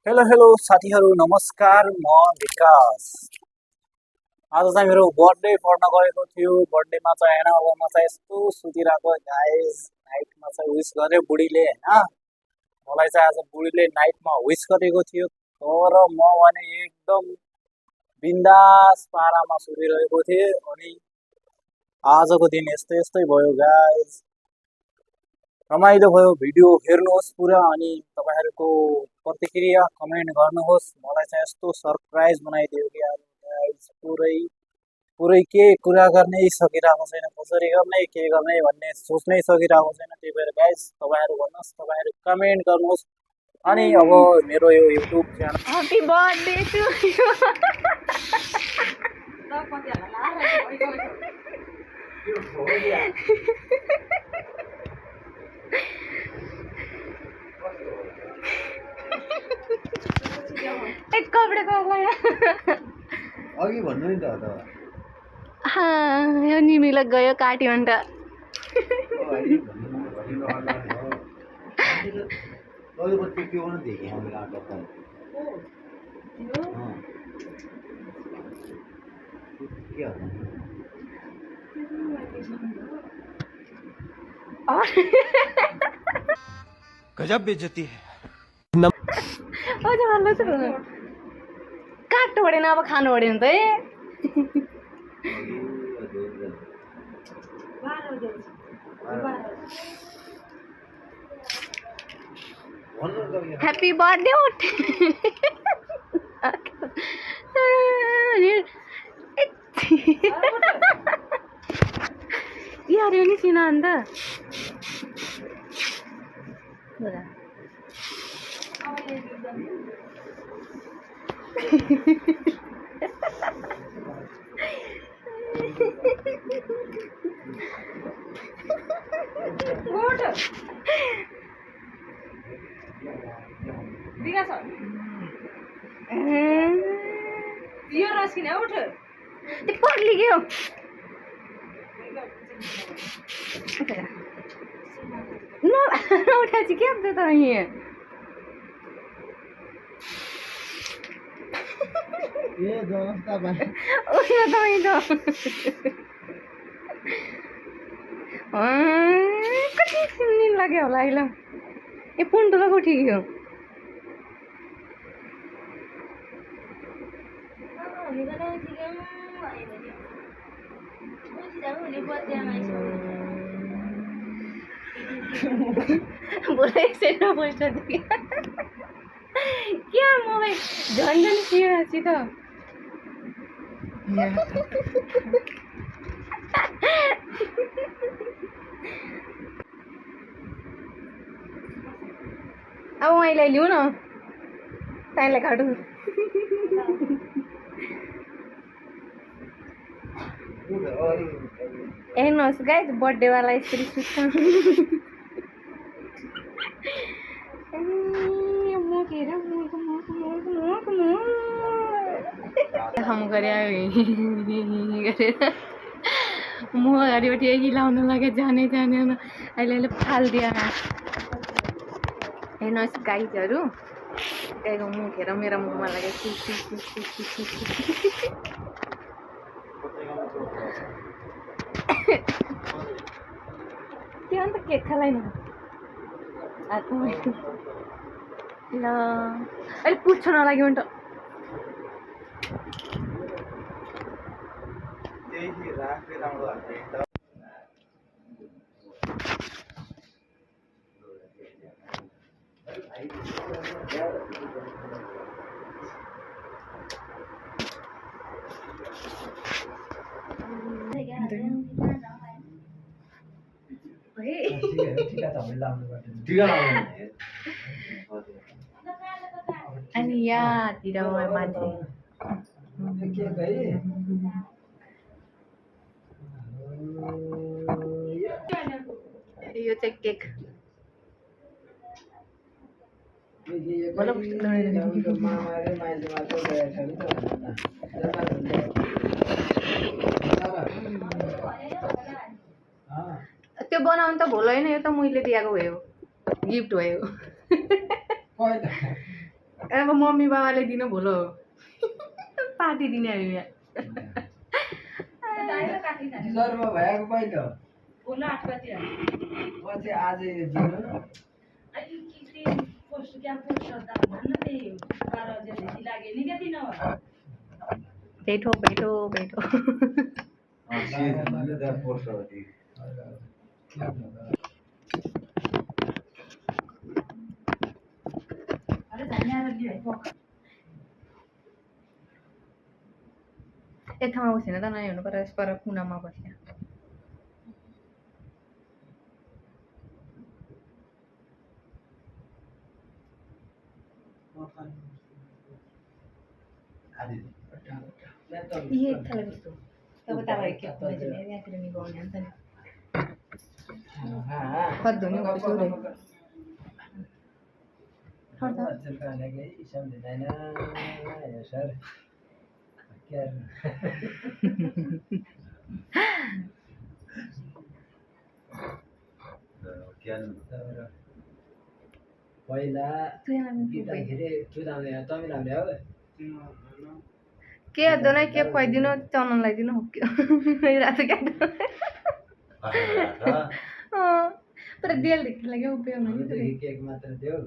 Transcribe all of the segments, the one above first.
Hello hello साथीहरू नमस्कार म विकास। आज चाहिँ मेरो बर्थडे पढ्न गएको थियो। बर्थडेमा चाहिँ हैन अब म चाहिँ यस्तो सुतिरहेको गाइस। नाइटमा चाहिँ विश गरे बुढीले हैन। मलाई चाहिँ आज बुढीले नाइटमा विश गरेको थियो तर म भने एकदम बिन्दास पारामा सुतिरहेको थिएँ अनि आजको दिन यस्तै यस्तै भयो गाइस। रमाइलो भयो। भिडियो हेर्नुहोस् पुरा अनि तपाईहरुको प्रतिक्रिया कमेन्ट गर्नुहोस्। मलाई चाहिँ यस्तो सरप्राइज बनाइदियो कि आज गाइस पुरै के कुरा गर्नै सकिरहेको छैन, कसरी गर्ने के गर्ने भन्ने सोच्नै सकिरहेको छैन। त्यही भएर गाइस तपाईहरु भन्नुहोस्, तपाईहरु कमेन्ट गर्नुहोस् अनि अब मेरो यो YouTube channel happy birthday to you. एक कपडे अघि भन्नु नि त यो निमीलाई गयो काट्यो अन्त गजब बेइज्जती है। काट्नु परेन अब खानु पऱ्यो नि त ह्याप्पी बर्थडे उठ यार यो नि सिना अन्त यो रसिन उठ त्यो पग्ली के हो उठा चाहिँ के हुन्छ त यहाँ कति दिन लाग्यो होला अहिले ए पुन्टुलाको ठिक हो बोला पैसा क्या मलाई झन् झन् सित अब मैले लिऊ न तैँलाई काटु हेर्नुहोस् गाइस बर्थडेवाला यसरी सुत्छ हम गरे म अगाडिपट्टि यही लाउनु लाग्यो जाने जाने अहिले अहिले फालिदियो हेर्नुहोस् गाइजहरू गाईको मुख हेर मेरो मुखमा लाग्यो के अन्त केक खालाइन ल अहिले पुच्छ नलाग्यो भने त अनि यहाँतिर मान्छे यो चाहिँ केक त्यो बनाउनु त भोल होइन यो त मैले दिएको भयो गिफ्ट भयो अब मम्मी बाबाले दिन भोलो पार्टी दिने हामी यहाँ जन्म भएको पहिलो बोला 8 बजे पछि आज दिनु आई किती पोस्ट क्या पोस्ट होता भन्नु ते 12 बजे ढिला लागे नि के दिन हो बैठो सीजनले त पोस्ट हो दी अरे धन्यवाद दिए यतामा बसेन त नयाँ हुनु पर्यो पर कुनामा बस्या ये थाले बस्तो तब तावा के मैले यातिर नि गाउने अन्त नि खद्दो नि उपसो रे बच्चन खाने के सम्झिँदैन सर क्या पहिला गीतखेरि चुदाउने तमिलहरूले हो के अद्दो नै के खुवाइदिनु चननलाई दिनु हो के रात क्या पर देल देख लाग्यो उप्यो भने केक मात्र देऊ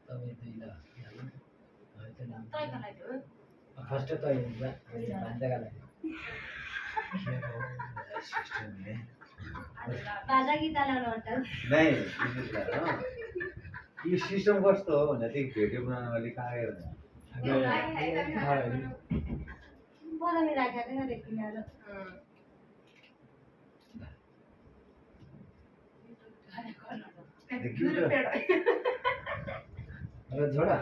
तपाईँ दुईला तैका लागि हो फर्स्ट त हुन्छ भान्जाका लागि बाजा गीत लाउनु होटल नहीं ये सिस्टम कस्तो हो भन्दा चाहिँ भिडियो बनाउन अलिक आएर बनाउने राखेको थिएन देखिन र छोडा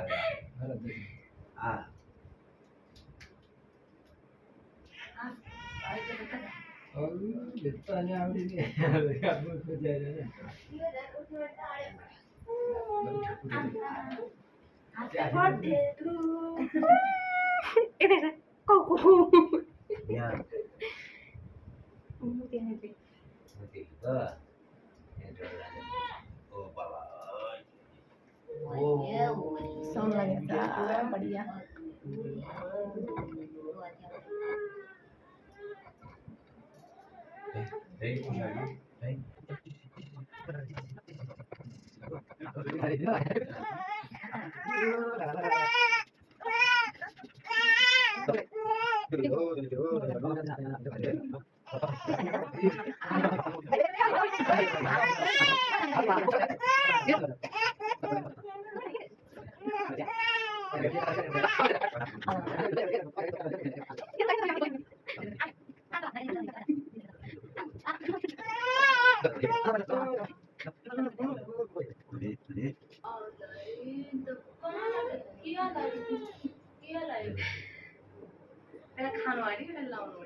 भित्ताले आउँदिने आफ्नो खोज्दैन यहाँ ओ बाबा साउन्ड लाग्यो त बढिया खानु आयो नि लाउनु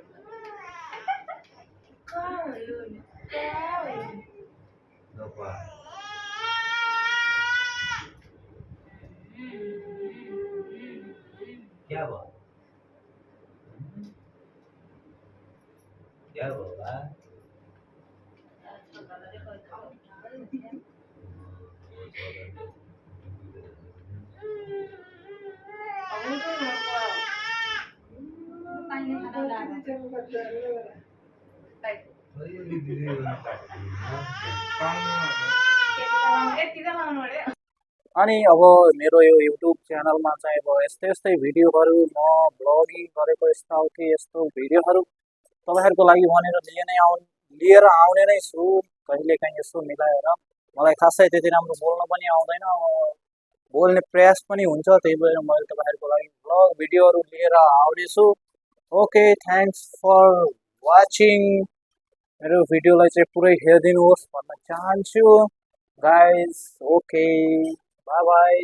क्या हुआ क्या हुआ अनि अब मेरो यो युट्युब च्यानलमा चाहिँ अब यस्तै यस्तै भिडियोहरू म ब्लगिङ गरेको यस्ताउति यस्तो भिडियोहरू तपाईँहरूको लागि भनेर लिएर आउने नै छु कहिलेकाहीँ यसो मिलाएर मलाई खासै त्यति राम्रो बोल्न पनि आउँदैन बोल्ने प्रयास पनि हुन्छ त्यही भएर मैले तपाईँहरूको लागि ब्लग भिडियोहरू लिएर आउनेछु ओके थ्याङ्क्स फर वाचिङ मेरो भिडियोलाई चाहिँ पुरै हेरिदिनुहोस् भन्न चाहन्छु गाइज ओके बाई बाई